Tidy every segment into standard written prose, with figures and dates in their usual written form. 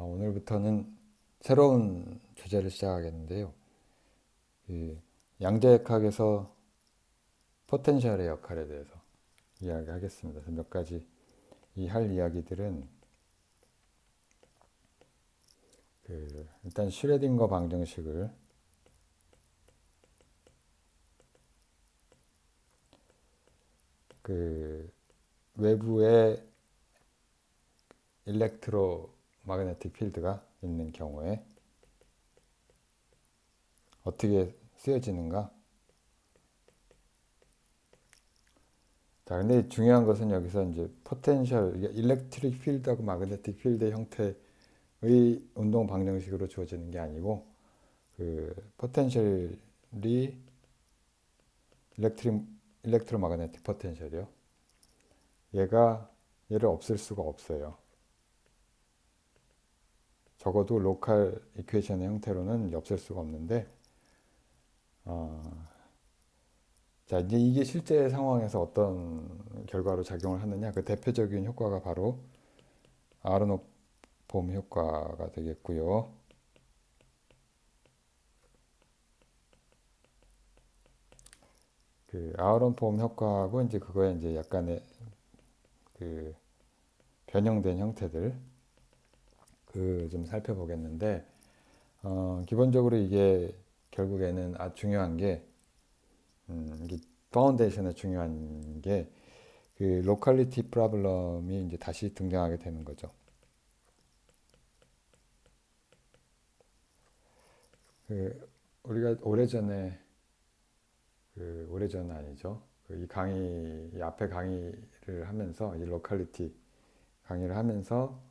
오늘부터는 새로운 주제를 시작하겠는데요. 양자역학에서 포텐셜의 역할에 대해서 이야기하겠습니다. 그래서 몇 가지 이 할 이야기들은 일단 슈레딩거 방정식을 외부에 일렉트로 마그네틱 필드가 있는 경우에 어떻게 쓰여지는가? 자, 근데 중요한 것은 여기서 이제 포텐셜, 일렉트릭 필드하고 마그네틱 필드의 형태의 운동 방정식으로 주어지는 게 아니고 포텐셜이 일렉트릭 일렉트로마그네틱 포텐셜이요. 얘를 없앨 수가 없어요. 적어도 로컬 이퀘이션의 형태로는 없앨 수가 없는데, 자, 이제 이게 실제 상황에서 어떤 결과로 작용을 하느냐, 그 대표적인 효과가 바로 아로노프 봄 효과가 되겠고요. 아로노프 봄 효과하고 이제 그거에 이제 약간의 변형된 형태들 좀 살펴보겠는데, 기본적으로 이게 결국에는 중요한 게 이게 파운데이션에 중요한 게 로컬리티 프로블럼이 이제 다시 등장하게 되는 거죠. 우리가 오래전에 오래전은 아니죠. 이 앞에 강의를 하면서 이 로컬리티 강의를 하면서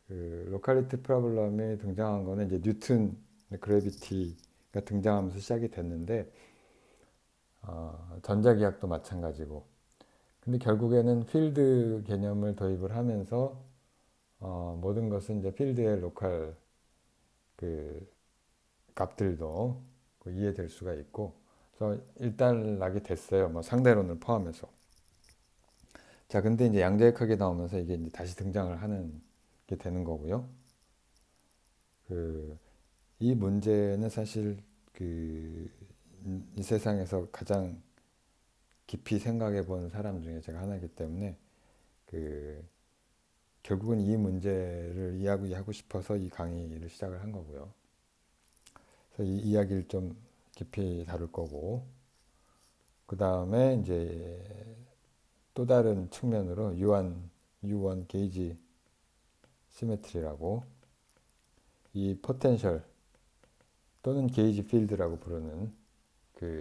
로컬리티 프로블럼이 등장한 거는 이제 뉴턴 그래비티가 등장하면서 시작이 됐는데 전자기학도 마찬가지고. 근데 결국에는 필드 개념을 도입을 하면서 모든 것은 이제 필드의 로컬 그 값들도 이해될 수가 있고, 그래서 일단락이 됐어요. 뭐 상대론을 포함해서. 자, 근데 이제 양자역학이 나오면서 이게 이제 다시 등장을 하는 게 되는 거고요. 이 문제는 사실 이 세상에서 가장 깊이 생각해 본 사람 중에 제가 하나이기 때문에 결국은 이 문제를 이야기하고 싶어서 이 강의를 시작을 한 거고요. 그래서 이 이야기를 좀 깊이 다룰 거고, 그 다음에 이제 또 다른 측면으로 U1 게이지 시메트리라고 이 포텐셜 또는 게이지 필드라고 부르는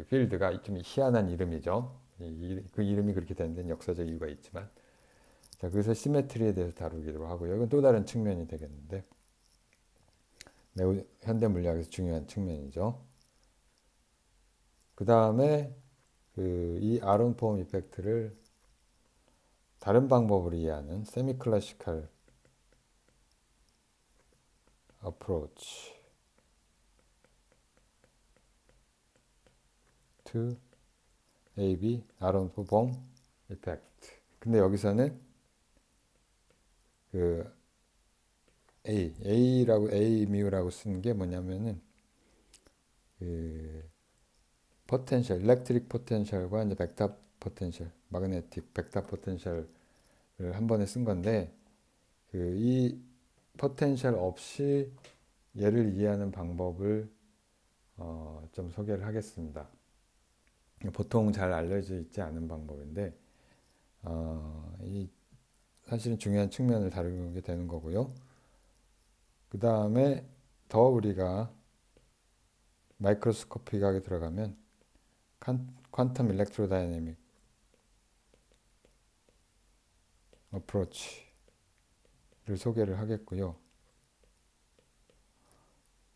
필드가 좀 희한한 이름이죠. 그 이름이 그렇게 된 데는 역사적 이유가 있지만, 자, 그래서 시메트리에 대해서 다루기로 하고요. 이건 또 다른 측면이 되겠는데 매우 현대 물리학에서 중요한 측면이죠. 그 다음에 이 아론폼 이펙트를 다른 방법으로 이해하는 세미 클래시컬 approach to AB 아론폼 이펙트. 근데 여기서는 A 미우라고 쓰는 게 뭐냐면은 포텐셜, 일렉트릭 포텐셜과 이제 벡터 포텐셜, 마그네틱 벡터 포텐셜을 한 번에 쓴 건데 이 포텐셜 없이 얘를 이해하는 방법을 좀 소개를 하겠습니다. 보통 잘 알려져 있지 않은 방법인데 이 사실은 중요한 측면을 다루게 되는 거고요. 그 다음에 더 우리가 마이크로스코픽하게 들어가면 퀀텀 일렉트로다이내믹 어프로치를 소개를 하겠고요.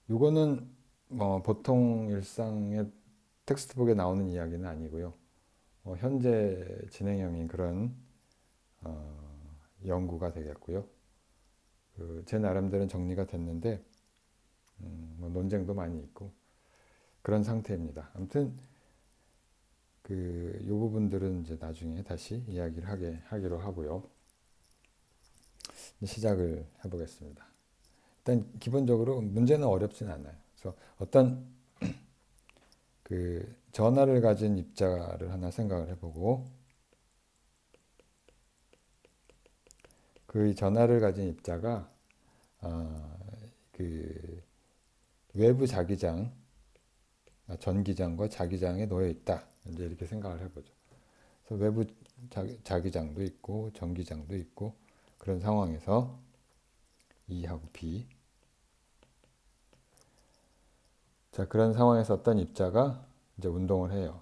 이거는 보통 일상의 텍스트북에 나오는 이야기는 아니고요. 현재 진행형인 그런 연구가 되겠고요. 제 나름대로는 정리가 됐는데 뭐 논쟁도 많이 있고 그런 상태입니다. 아무튼 이 부분들은 이제 나중에 다시 이야기를 하기로 하고요. 시작을 해보겠습니다. 일단 기본적으로 문제는 어렵진 않아요. 그래서 어떤 그 전하를 가진 입자를 하나 생각을 해보고 그 전하를 가진 입자가 그 외부 자기장, 전기장과 자기장에 놓여 있다. 이제 이렇게 생각을 해보죠. 그래서 외부 자기장도 있고 전기장도 있고 그런 상황에서 E하고 B. 자, 그런 상황에서 어떤 입자가 이제 운동을 해요.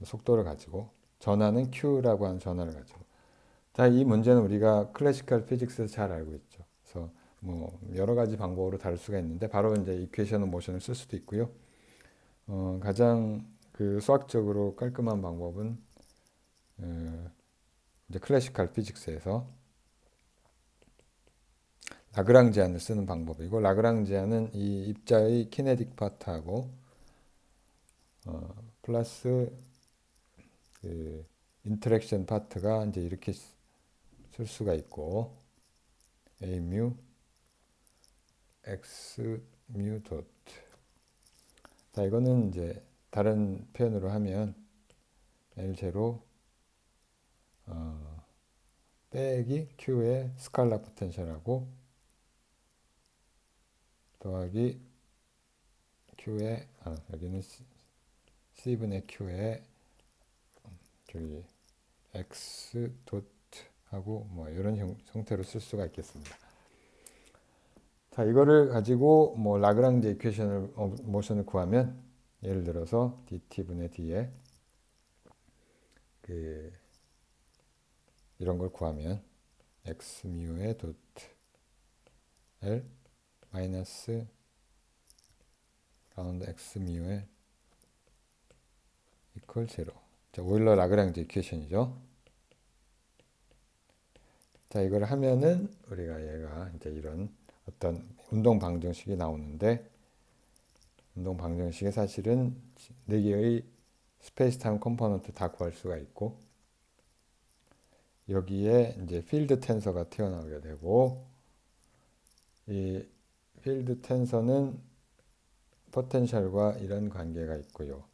속도를 가지고 전하는 Q라고 하는 전하를 가지고. 자, 이 문제는 우리가 클래시컬 피직스에서 잘 알고 있죠. 그래서 뭐 여러 가지 방법으로 다룰 수가 있는데 바로 이제 이퀘이션 오브 모션을 쓸 수도 있고요. 가장 그 수학적으로 깔끔한 방법은 이제 클래시컬 피직스에서 라그랑지안을 쓰는 방법이고 라그랑지안은 이 입자의 키네틱 파트하고 플러스 그 인터랙션 파트가 이제 이렇게 쓸 수가 있고 A 뮤 X 뮤 닷. 자, 이거는 이제 다른 표현으로 하면 L0 빼기 Q의 스칼라 포텐셜하고 더하기 Q의 여기는 C분의 Q의 저기 X 돗하고 뭐 이런 형태로 쓸 수가 있겠습니다. 자, 이거를 가지고 뭐 라그랑지 이퀘이션을 모션을 구하면 예를 들어서 dt분의 d에 그 이런 걸 구하면 x 뮤의 돗 l 마이너스 라운드 x 뮤의 이퀄 제로. 자, 오일러 라그랑지 이퀘이션이죠. 자, 이걸 하면은 우리가 얘가 이제 이런 어떤 운동 방정식이 나오는데 운동 방정식에 사실은 4개의 스페이스 타임 컴포넌트 다 구할 수가 있고 여기에 이제 필드 텐서가 튀어나오게 되고 이 필드 텐서는 포텐셜과 이런 관계가 있고요.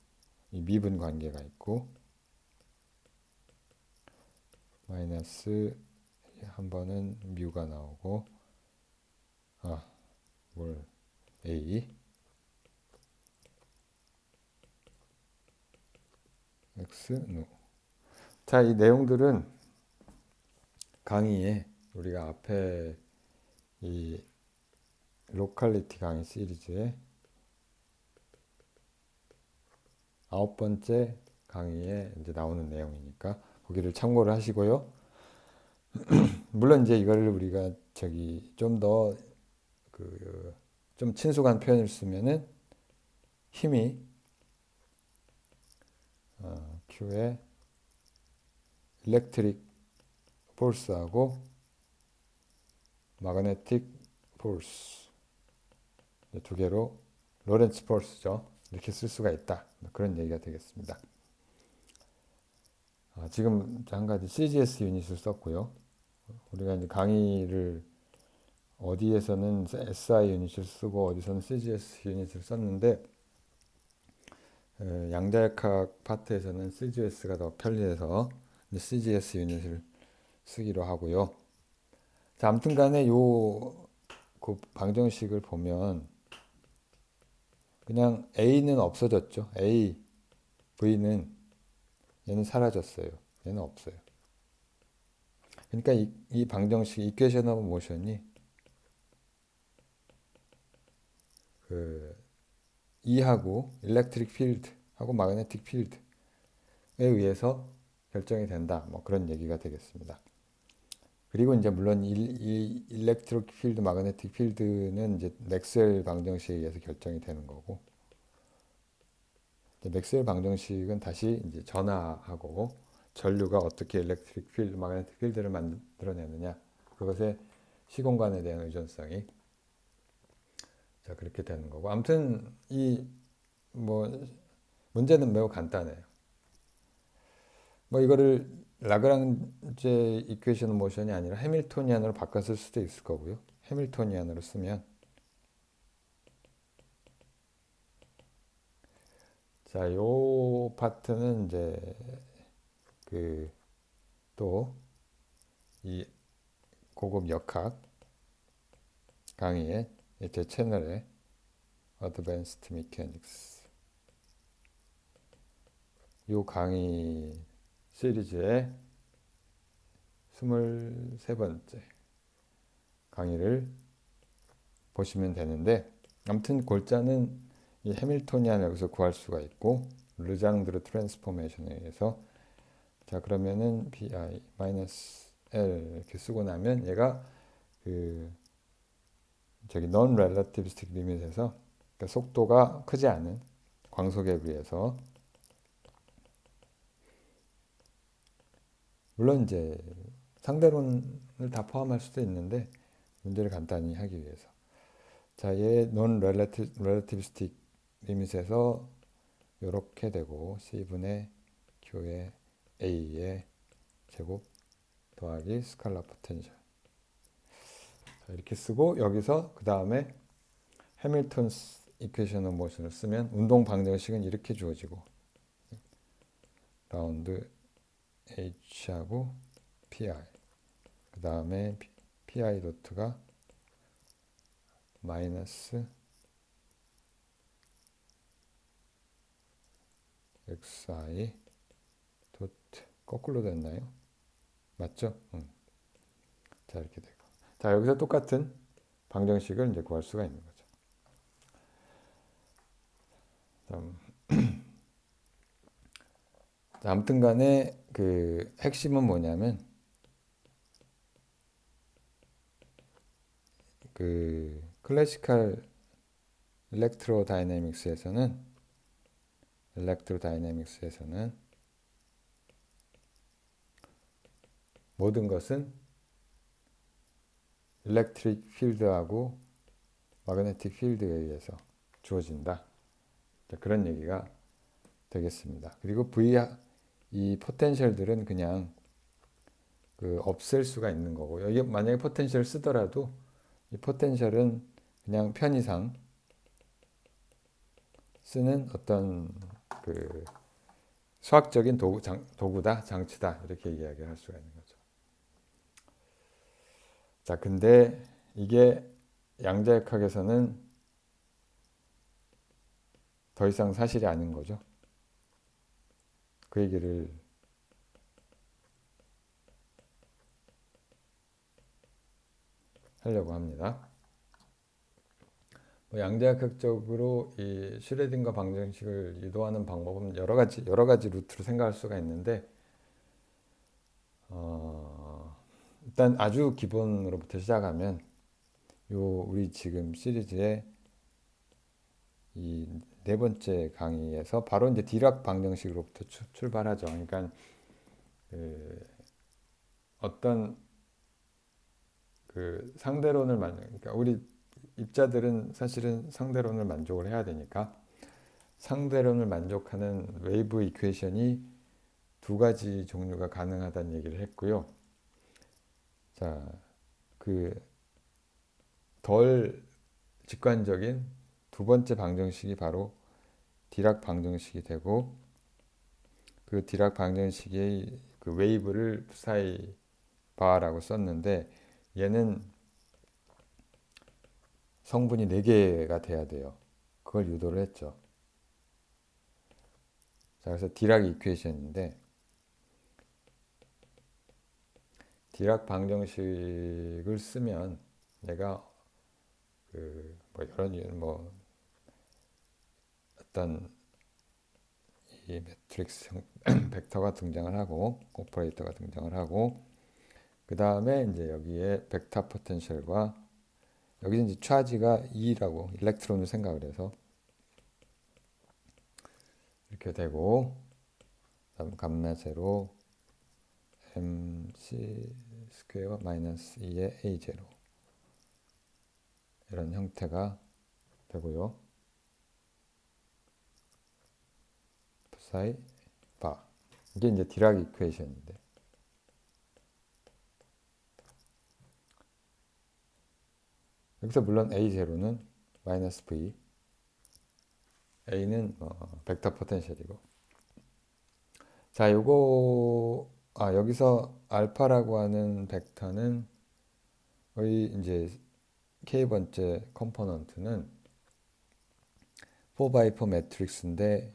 이 미분 관계가 있고 마이너스 한 번은 뮤가 나오고 뭘 A X 노. 자, 이 내용들은 강의에 우리가 앞에 이 로컬리티 강의 시리즈의 9번째 강의에 이제 나오는 내용이니까 거기를 참고를 하시고요. 물론 이제 이거를 우리가 저기 좀 더 그 좀 친숙한 표현을 쓰면은 힘이 Q의 일렉트릭 포스하고 마그네틱 포스 두 개로 로렌츠 포스죠. 이렇게 쓸 수가 있다. 그런 얘기가 되겠습니다. 지금 한 가지 CGS 유닛을 썼고요. 우리가 이제 강의를 어디에서는 SI 유닛을 쓰고 어디서는 CGS 유닛을 썼는데 양자역학 파트에서는 CGS가 더 편리해서 CGS 유닛을 쓰기로 하고요. 자, 아무튼 간에 그 방정식을 보면 그냥 A는 없어졌죠. A, V는 얘는 사라졌어요. 얘는 없어요. 그러니까 이 방정식 이퀘이션 오브 모션이 그 E하고 일렉트릭 필드하고 마그네틱 필드에 의해서 결정이 된다. 뭐 그런 얘기가 되겠습니다. 그리고 이제 물론 이 일렉트릭 필드, 마그네틱 필드는 이제 맥스웰 방정식에 의해서 결정이 되는 거고 맥스웰 방정식은 다시 이제 전하하고 전류가 어떻게 일렉트릭 필드, 마그네틱 필드를 만들어내느냐 그것의 시공간에 대한 의존성이 자 그렇게 되는 거고 아무튼 이 뭐 문제는 매우 간단해요. 뭐 이거를 라그랑제 이퀘이션 모션이 아니라 해밀토니안으로 바꿔 쓸 수도 있을 거고요. 해밀토니안으로 쓰면 자, 요 파트는 이제 그 또 이 고급 역학 강의에 제 채널에 Advanced Mechanics 요 강의 시리즈의 23번째 강의를 보시면 되는데, 아무튼 골자는 이 해밀토니안을 여기서 구할 수가 있고 르장드르 트랜스포메이션에 의해서, 자 그러면은 pi 마이너스 l 이렇게 쓰고 나면 얘가 그 저기 non relativistic limit에서, 그러니까 속도가 크지 않은 광속에 비해서, 물론 이제 상대론을 다 포함할 수도 있는데 문제를 간단히 하기 위해서, 자, 얘 non relativistic limit에서 이렇게 되고 C분의 Q의 A의 제곱 더하기 스칼라 포텐셜, 이렇게 쓰고 여기서 그 다음에 해밀턴스 이퀘션 오브 모션을 쓰면 운동 방정식은 이렇게 주어지고, 라운드 H하고 PI, 그 다음에 PI 도트가 마이너스 XI 도트, 거꾸로 됐나요? 맞죠? 자, 이렇게 되고, 자 여기서 똑같은 방정식을 이제 구할 수가 있는 거죠. 자, 아무튼 간에 그 핵심은 뭐냐면, 그 클래시컬 일렉트로다이내믹스에서는 모든 것은 일렉트릭 필드하고 마그네틱 필드에 의해서 주어진다. 그런 얘기가 되겠습니다. 그리고 이 포텐셜들은 그냥 그 없앨 수가 있는 거고, 여기 만약에 포텐셜을 쓰더라도 이 포텐셜은 그냥 편의상 쓰는 어떤 그 수학적인 도구다, 장치다, 이렇게 이야기를 할 수가 있는 거죠. 자, 근데 이게 양자역학에서는 더 이상 사실이 아닌 거죠. 그 얘기를 하려고 합니다. 양자역학적으로 이 슈레딩거 방정식을 유도하는 방법은 여러 가지 루트로 생각할 수가 있는데, 일단 아주 기본으로부터 시작하면 우리 지금 시리즈의 이 네 번째 강의에서 바로 이제 디락 방정식으로부터 출발하죠. 그러니까 어떤 그 상대론을 그러니까 우리 입자들은 사실은 상대론을 만족을 해야 되니까 상대론을 만족하는 웨이브 이퀘이션이 두 가지 종류가 가능하다는 얘기를 했고요. 자, 그 덜 직관적인 두 번째 방정식이 바로 디락 방정식이 되고, 그 디락 방정식의 그 웨이브를 사이 바라고 썼는데, 얘는 성분이 4개가 돼야 돼요. 그걸 유도를 했죠. 자, 그래서 디락 이퀘이션인데, 디락 방정식을 쓰면 내가 어떤 이 매트릭스 벡터가 등장을 하고 오퍼레이터가 등장을 하고, 그 다음에 이제 여기에 벡터 포텐셜과 여기 이제 차지가 E라고 일렉트론을 생각을 해서 이렇게 되고, 다음 감마 제로 MC 스퀘어 마이너스 2의 A 제로, 이런 형태가 되고요. 사이 바, 이게 이제 디락 이퀘이션인데, 여기서 물론 A 제로는 마이너스 V, A는 벡터 포텐셜이고. 자, 요거 여기서 알파라고 하는 벡터는 거의 이제 K번째 컴포넌트는 4x4 매트릭스인데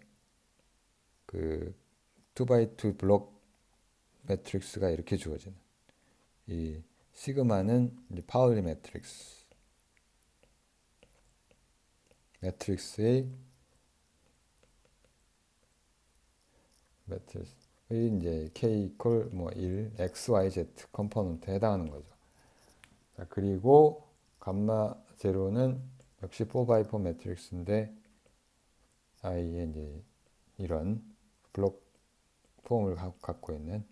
그 2x2 블록 매트릭스가 이렇게 주어지는 이 시그마는 이제 파울리 매트릭스의 매트릭스의 이제 K 이퀄 뭐 1, X, Y, Z 컴포넌트에 해당하는 거죠. 자, 그리고 감마 제로는 역시 4x4 매트릭스인데 I에 이제 이런 블록 폼을 갖고 있는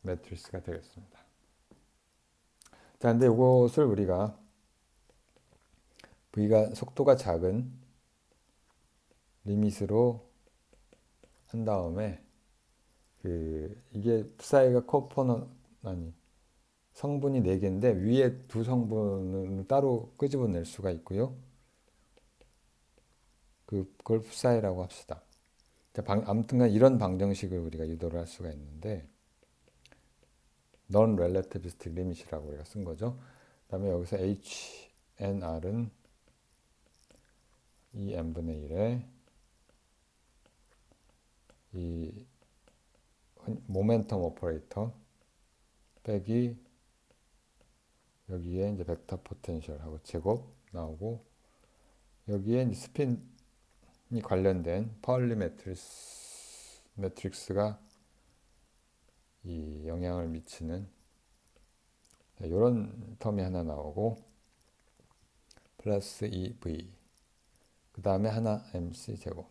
매트리스가 되겠습니다. 자, 근데 이것을 우리가 V가 속도가 작은 리밋으로 한 다음에 이게 사이가 성분이 4개인데 위에 두 성분을 따로 끄집어낼 수가 있고요. 그걸 사이라고 합시다. 아무튼간 이런 방정식을 우리가 유도를 할 수가 있는데 Non-relativistic limit이라고 우리가 쓴 거죠. 그다음에 여기서 HNR은 이 n분의 1에 이 모멘텀 오퍼레이터 빼기 여기에 이제 벡터 포텐셜하고 제곱 나오고 여기에 이제 스핀이 관련된 파울리 매트릭스가 이 영향을 미치는 이런 텀이 하나 나오고 플러스 2V 그 다음에 하나 MC 제곱.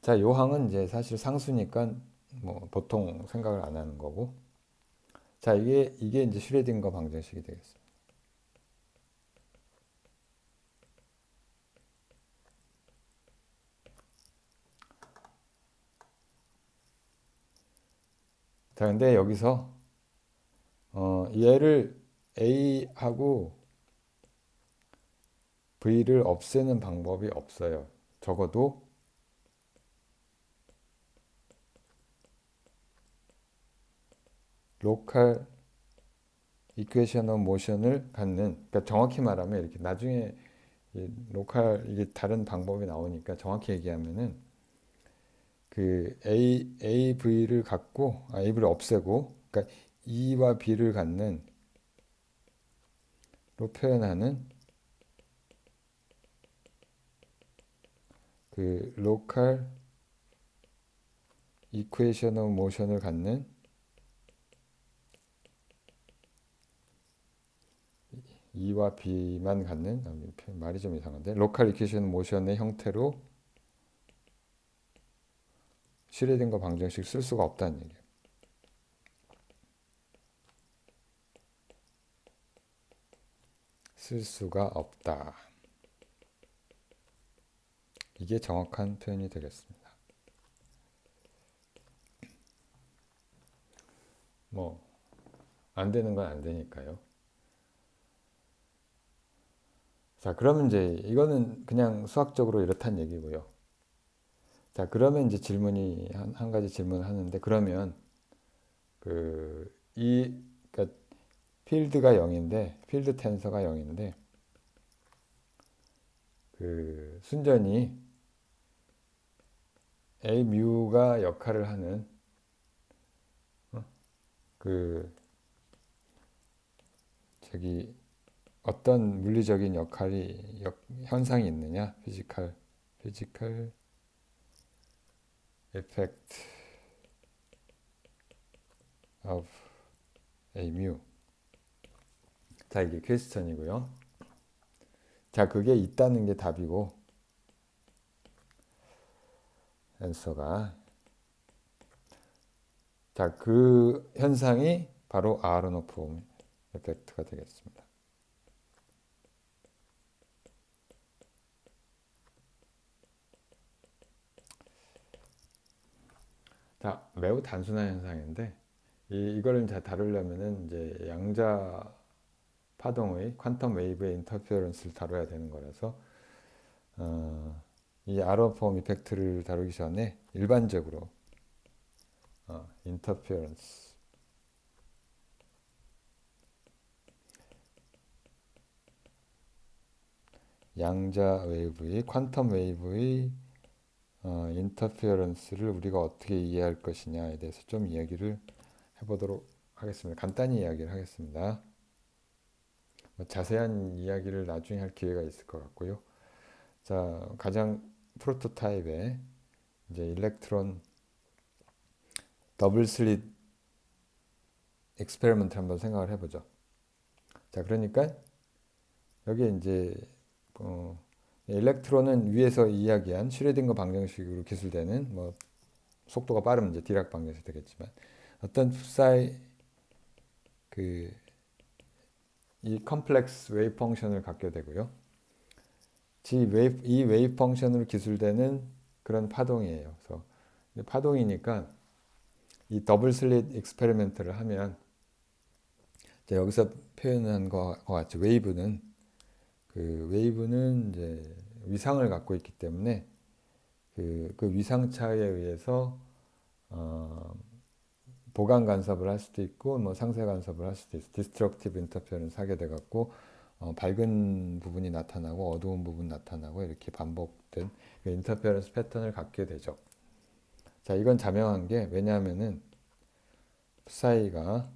자, 요 항은 이제 사실 상수니까 뭐 보통 생각을 안 하는 거고. 자, 이게 이제 슈레딩거 방정식이 되겠습니다. 자, 근데 여기서 얘를 A하고 V를 없애는 방법이 없어요. 적어도 로컬 이퀘이션 오브 모션을 갖는, 그러니까 정확히 말하면 이렇게 나중에 로컬 이게 다른 방법이 나오니까 정확히 얘기하면은 AV를 갖고 AV를 없애고 그러니까 E와 B를 갖는 로 표현하는 로컬 이퀘이션 오브 모션을 갖는 E와 B만 갖는 말이 좀 이상한데 로컬 이퀘이션 모션의 형태로 슈레딩거 방정식 쓸 수가 없다는 얘기예요. 쓸 수가 없다. 이게 정확한 표현이 되겠습니다. 뭐 안 되는 건 안 되니까요. 자, 그러면 이제 이거는 그냥 수학적으로 이렇다는 얘기고요. 자, 그러면 이제 질문이 한 가지 질문을 하는데 그러면 그러니까 필드가 0인데 필드 텐서가 0인데 순전히 A 뮤가 역할을 하는 그 저기 어떤 물리적인 현상이 있느냐? 피지컬 effect of A mu. 자, 이게 퀘스천이고요. 자, 그게 있다는 게 답이고 앤서가 자, 그 현상이 바로 아로노프 에펙트가 되겠습니다. 자, 매우 단순한 현상인데 이거를 잘 다루려면은 이제 양자 파동의 퀀텀 웨이브의 인터페어런스를 다뤄야 되는 거라서 이 아로폼 이펙트를 다루기 전에 일반적으로 인터페어런스 양자 웨이브의 퀀텀 웨이브의 인터페어런스를 우리가 어떻게 이해할 것이냐에 대해서 좀 이야기를 해보도록 하겠습니다. 간단히 이야기를 하겠습니다. 자세한 이야기를 나중에 할 기회가 있을 것 같고요. 자, 가장 프로토타입의 이제 일렉트론 더블 슬릿 익스페리먼트 한번 생각을 해보죠. 자, 그러니까 여기 이제 일렉트론은 위에서 이야기한 슈레딩거 방정식으로 기술되는 뭐 속도가 빠르면 이제 디락 방정식 되겠지만 어떤 푸사이 이 컴플렉스 웨이브 펑션을 갖게 되고요. 이 웨이브 펑션으로 기술되는 그런 파동이에요. 그래서 파동이니까 이 더블 슬릿 익스페리멘트를 하면 여기서 표현한 것과 같이 웨이브는 이제 위상을 갖고 있기 때문에 그 위상차에 의해서 보강 간섭을 할 수도 있고 뭐 상쇄 간섭을 할 수도 있어. 디스트럭티브 인터페어런스 하게 돼 갖고 밝은 부분이 나타나고 어두운 부분 나타나고 이렇게 반복된 그 인터페어런스 패턴을 갖게 되죠. 자, 이건 자명한 게 왜냐하면은 사이가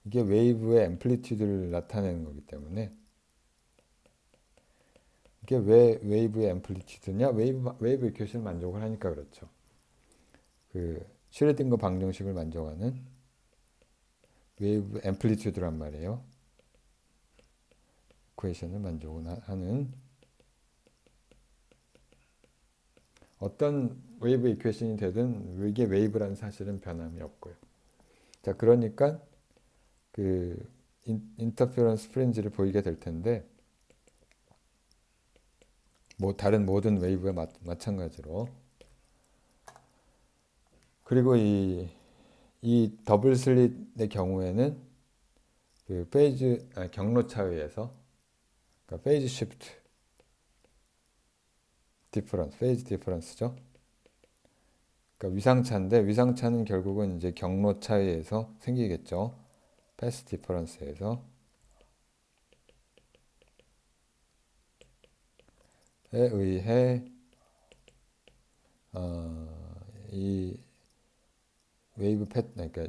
이게 웨이브의 앰플리튜드를 나타내는 거기 때문에 이게 왜 웨이브의 앰플리튜드냐? 웨이브 이퀘이션을 만족을 하니까 그렇죠. 그 슈레딩거 방정식을 만족하는 웨이브 앰플리튜드란 말이에요. 이퀘이션을 만족하는 어떤 웨이브 이퀘이션이 되든 이게 웨이브라는 사실은 변함이 없고요. 자, 그러니까 그 인터페어런스 프린지를 보이게 될 텐데 뭐 다른 모든 웨이브와 마찬가지로 그리고 이 더블 슬릿의 경우에는 그 경로차에 의해서 그러니까 페이즈 시프트 디퍼런스, 페이즈 디퍼런스죠. 그러니까 위상차는 결국은 이제 경로차에 의해서 생기겠죠. 패스 디퍼런스에서 에 의해 이 웨이브 패턴, 그러니까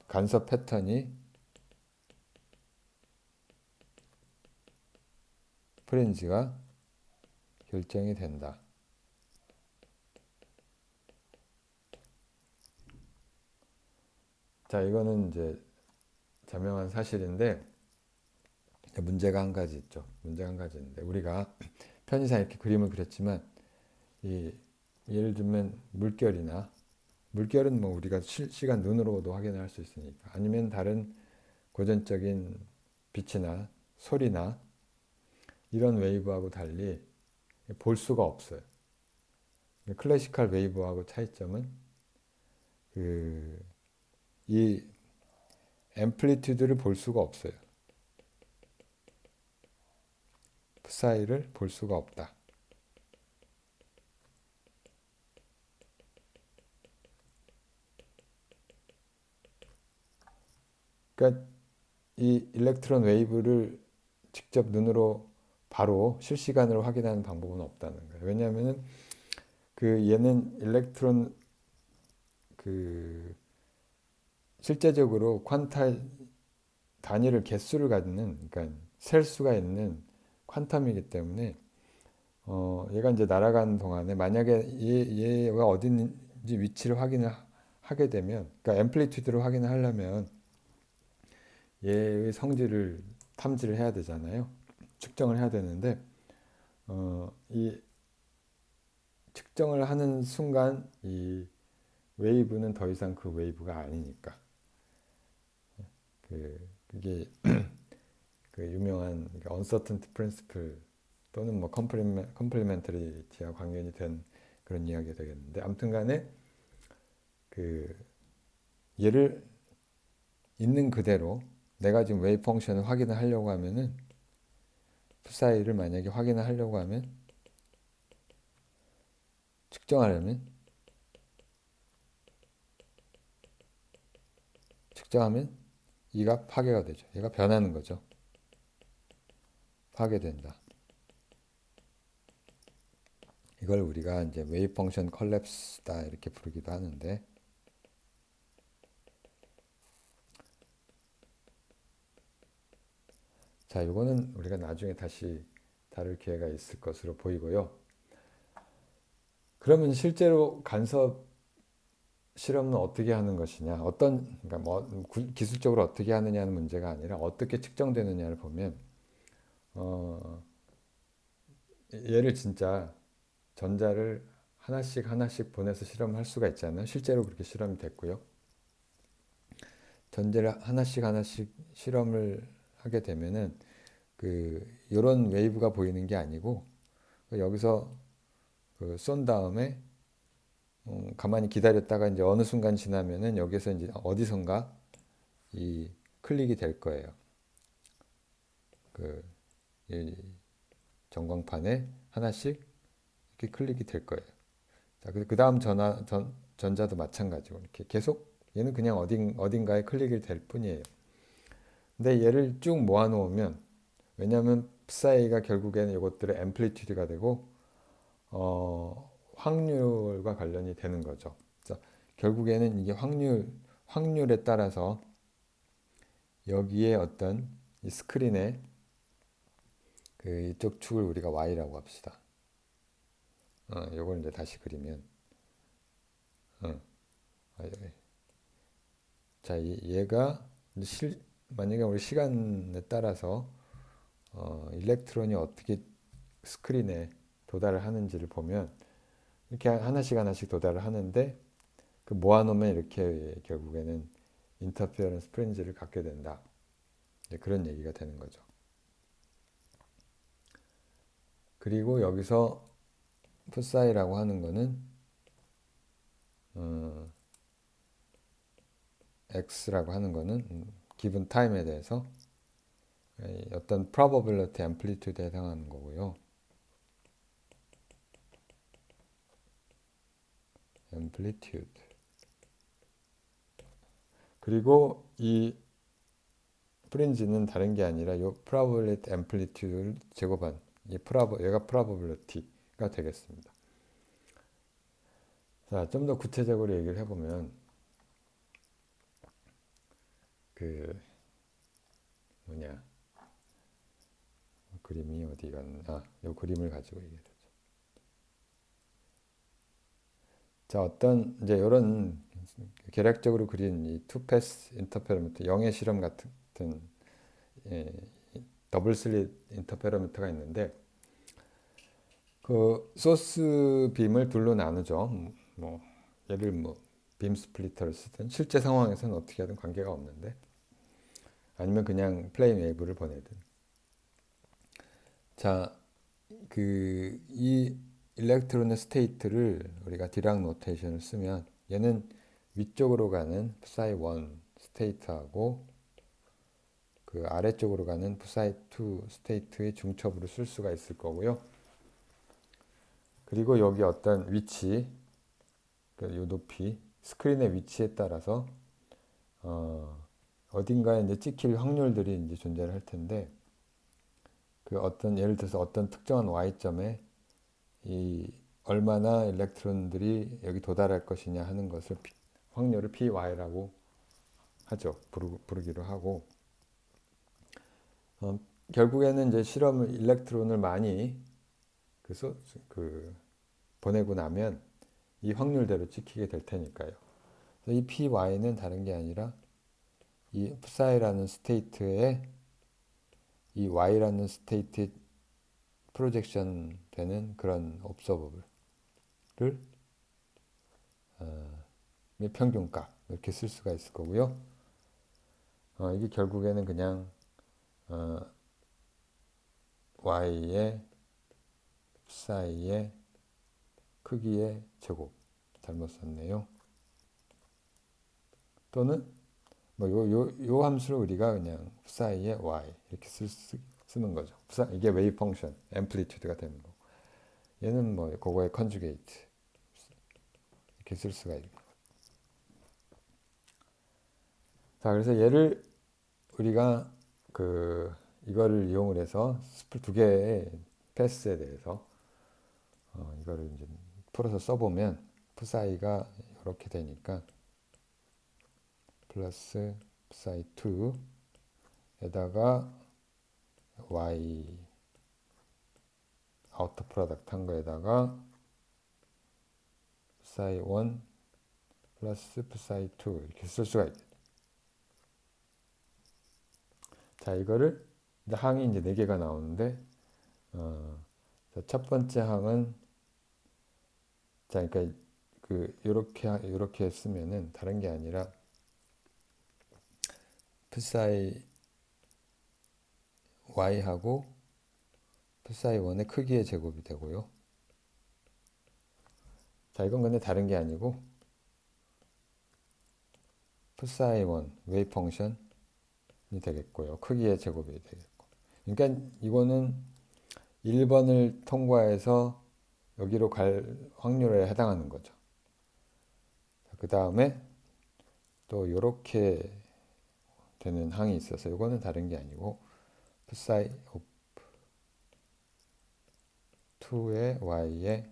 간섭 패턴이 프린지가 결정이 된다. 자, 이거는 이제 자명한 사실인데 문제가 한 가지 있죠. 문제가 한 가지 있는데 우리가 편의상 이렇게 그림을 그렸지만 예를 들면 물결은 뭐 우리가 실시간 눈으로도 확인할 수 있으니까 아니면 다른 고전적인 빛이나 소리나 이런 웨이브하고 달리 볼 수가 없어요. 클래시컬 웨이브하고 차이점은 이 앰플리튜드를 볼 수가 없어요. 사이를 볼 수가 없다. 그러니까 이 일렉트론 웨이브를 직접 눈으로 바로 실시간으로 확인하는 방법은 없다는 거예요. 왜냐하면 얘는 일렉트론 실제적으로 퀀타 단위를 개수를 갖는 그러니까 셀 수가 있는 퀀텀이기 때문에 얘가 이제 날아가는 동안에 만약에 얘가 어디 있는지 위치를 확인을 하게 되면 그러니까 앰플리튜드를 확인을 하려면 얘의 성질을 탐지를 해야 되잖아요. 측정을 해야 되는데 이 측정을 하는 순간 이 웨이브는 더 이상 그 웨이브가 아니니까 그게 그 유명한 uncertainty principle 또는 뭐 complementarity와 관련이 된 그런 이야기가 되겠는데 아무튼간에 얘를 있는 그대로 내가 지금 웨이브 펑션을 확인을 하려고 하면은 psi를 만약에 확인을 하려고 하면 측정하면 이 값 파괴가 되죠. 얘가 변하는 거죠. 파괴된다. 이걸 우리가 이제 웨이브 펑션 컬랩스다 이렇게 부르기도 하는데, 자, 이거는 우리가 나중에 다시 다룰 기회가 있을 것으로 보이고요. 그러면 실제로 간섭 실험은 어떻게 하는 것이냐, 그러니까 뭐 기술적으로 어떻게 하느냐는 문제가 아니라 어떻게 측정되느냐를 보면, 얘를 진짜 전자를 하나씩 하나씩 보내서 실험할 수가 있잖아요. 실제로 그렇게 실험이 됐고요. 전자를 하나씩 하나씩 실험을 하게 되면은 이런 웨이브가 보이는 게 아니고, 여기서 쏜 다음에 가만히 기다렸다가 이제 어느 순간 지나면은 여기서 이제 어디선가 이 클릭이 될 거예요. 이 전광판에 하나씩 이렇게 클릭이 될 거예요. 자, 그 다음 전자도 마찬가지고 이렇게 계속 얘는 그냥 어딘가에 클릭이 될 뿐이에요. 근데 얘를 쭉 모아 놓으면, 왜냐하면 psi가 결국에는 이것들의 앰플리튜드가 되고 확률과 관련이 되는 거죠. 그래서 결국에는 이게 확률에 따라서 여기에 어떤 이 스크린에 이쪽 축을 우리가 y라고 합시다. 요걸 이제 다시 그리면, 자, 얘가 만약에 우리 시간에 따라서 일렉트론이 어떻게 스크린에 도달을 하는지를 보면 이렇게 하나씩 하나씩 도달을 하는데, 모아놓으면 이렇게 결국에는 인터페어런스 프린지를 갖게 된다. 그런 얘기가 되는 거죠. 그리고 여기서 psi라고 하는 거는 x라고 하는 거는 기분 타임에 대해서 어떤 probability amplitude에 해당하는 거고요. amplitude. 그리고 이 프린지는 다른 게 아니라 이 probability amplitude를 제곱한 얘가 probability가 되겠습니다. 자, 좀 더 구체적으로 얘기를 해보면, 그림이 어디 갔나? 이 그림을 가지고 얘기해보죠. 자, 어떤 이제 이런 계략적으로 그린 이 투패스 인터페로미터, 영의 실험 같은 예, 더블 슬릿 인터페로미터가 있는데, 소스 빔을 둘로 나누죠. 얘를 빔 스플리터를 쓰든, 실제 상황에서는 어떻게 하든 관계가 없는데, 아니면 그냥 플레인 웨이브를 보내든. 자, 이 일렉트론의 스테이트를 우리가 디락 노테이션을 쓰면, 얘는 위쪽으로 가는 psi1 스테이트하고 아래쪽으로 가는 psi2 스테이트의 중첩으로 쓸 수가 있을 거고요. 그리고 여기 어떤 위치, 이 높이, 스크린의 위치에 따라서 어딘가에 이제 찍힐 확률들이 이제 존재를 할 텐데, 예를 들어서 어떤 특정한 y점에 얼마나 일렉트론들이 여기 도달할 것이냐 하는 것을 확률을 py라고 하죠. 부르기로 하고, 결국에는 이제 일렉트론을 많이 보내고 나면 이 확률대로 찍히게 될 테니까요. 이 py는 다른 게 아니라 이 psi라는 스테이트에 이 y라는 스테이트에 프로젝션 되는 그런 옵서버블을 평균값 이렇게 쓸 수가 있을 거고요. 이게 결국에는 그냥 y의 psi의 크기의 제곱, 잘못 썼네요. 또는 뭐 요 함수를 우리가 그냥 psi의 y 이렇게 쓰는 거죠. 이게 웨이브 펑션, 앰플리튜드가 되는 거고. 얘는 뭐 그거의 컨주게이트 이렇게 쓸 수가 있는 거죠. 자, 그래서 얘를 우리가 이거를 이용을 해서 스플 두 개의 패스에 대해서 이거를 이제 풀어서 써보면 psi가 이렇게 되니까 플러스 psi 2에다가 y 아우터 프로덕트 한 거에다가 psi 1 플러스 psi 2 이렇게 쓸 수가 있겠죠. 자, 이거를 이제 항이 이제 4개가 나오는데 첫 번째 항은 자, 그러니까 요렇게 쓰면은 다른 게 아니라 psi y하고 psi 1의 크기의 제곱이 되고요. 자, 이건 근데 다른 게 아니고 psi 1 웨이브 펑션이 되겠고요. 크기의 제곱이 되겠고. 그러니까 이거는 1번을 통과해서 여기로 갈 확률에 해당하는 거죠. 그 다음에 또 이렇게 되는 항이 있어서 이거는 다른 게 아니고 psi of 2의 y의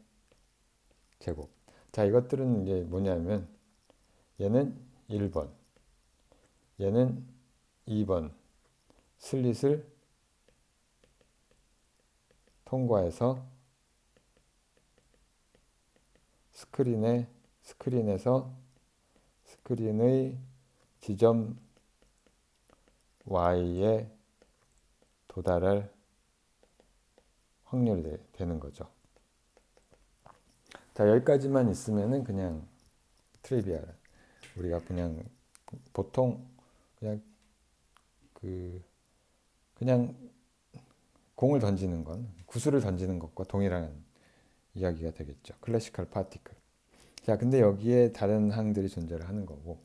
제곱. 자, 이것들은 이제 뭐냐면 얘는 1번, 얘는 2번 슬릿을 통과해서 스크린에서 스크린의 지점 y에 도달할 확률이 되는 거죠. 자, 여기까지만 있으면은 그냥 트리비얼. 우리가 그냥 보통 그냥 그냥 공을 던지는 건 구슬을 던지는 것과 동일한 이야기가 되겠죠. 클래시컬 파티클. 자, 근데 여기에 다른 항들이 존재를 하는 거고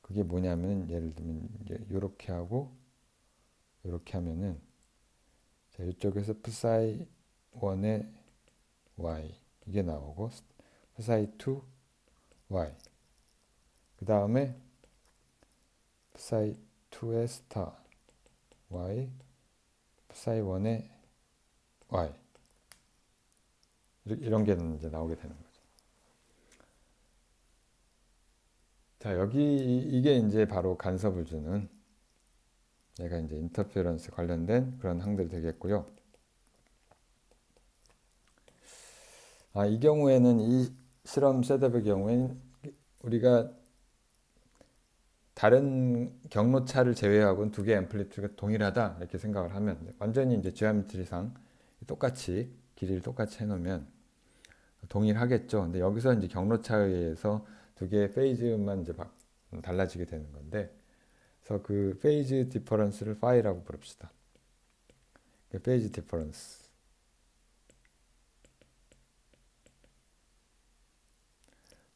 그게 뭐냐면 예를 들면 이렇게 하고 이렇게 하면은 자, 이쪽에서 psi 1의 y 이게 나오고 psi 2 y 그 다음에 psi 2의 스타 y psi 1의 y 이런 게 이제 나오게 되는 거죠. 자, 이게 이제 바로 간섭을 주는 얘가 이제 인터페런스 관련된 그런 항들이 되겠고요. 이 경우에는 이 실험 셋업의 경우에는 우리가 다른 경로차를 제외하고는 두 개의 앰플리튜드가 동일하다 이렇게 생각을 하면 완전히 이제 지오메트리상 똑같이 길이를 똑같이 해놓으면 동일하겠죠. 근데 여기서 이제 경로차에 의해서 두 개의 페이즈만 이제 달라지게 되는 건데, 그래서 그 페이즈 디퍼런스를 파이라고 부릅시다. 페이즈 디퍼런스.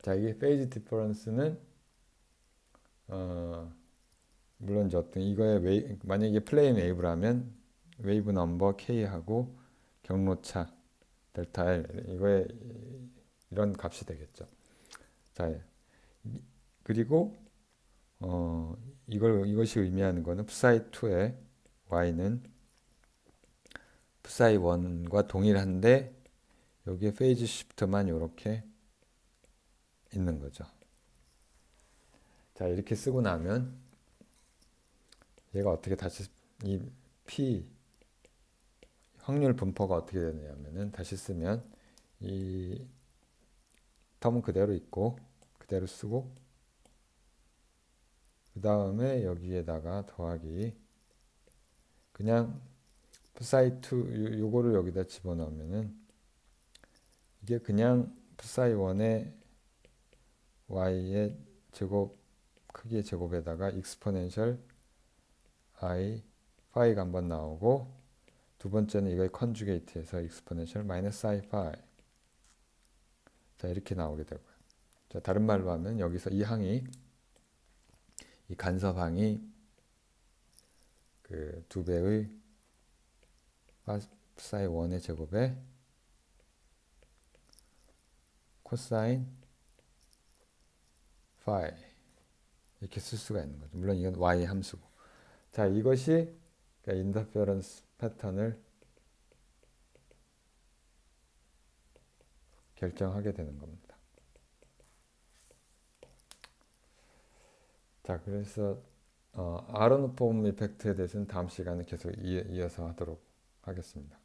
자, 이게 페이즈 디퍼런스는 물론 이제 어떤 이거에 만약에 플레인 웨이브라면 웨이브 넘버 K하고 경로차 델타 L 이거에 이런 값이 되겠죠. 자, 그리고 이것이 의미하는 거는 psi 2의 y는 psi 1과 동일한데 여기에 페이즈 시프트만 이렇게 있는 거죠. 자, 이렇게 쓰고 나면 얘가 어떻게 다시 이 P 확률 분포가 어떻게 되냐면은 다시 쓰면 이 텀은 그대로 있고 그대로 쓰고 그 다음에 여기에다가 더하기 그냥 psi 2 요거를 여기다 집어넣으면은 이게 그냥 psi 1의 y의 제곱 크기의 제곱에다가 익스포넨셜 i 파이가 한번 나오고 두 번째는 이거의 컨주게이트해서 익스포넨셜 마이너스 i 파이 자 이렇게 나오게 되고요. 자 다른 말로 하면 여기서 이 항이 이 간섭항이 그 2배의 파사이 1의 제곱에 코사인 파이 이렇게 쓸 수가 있는 거죠. 물론 이건 y 함수고. 자, 이것이 그러니까 인터페런스 패턴을 결정하게 되는 겁니다. 자, 그래서 아르노폼 이펙트에 대해서는 다음 시간에 계속 이어서 하도록 하겠습니다.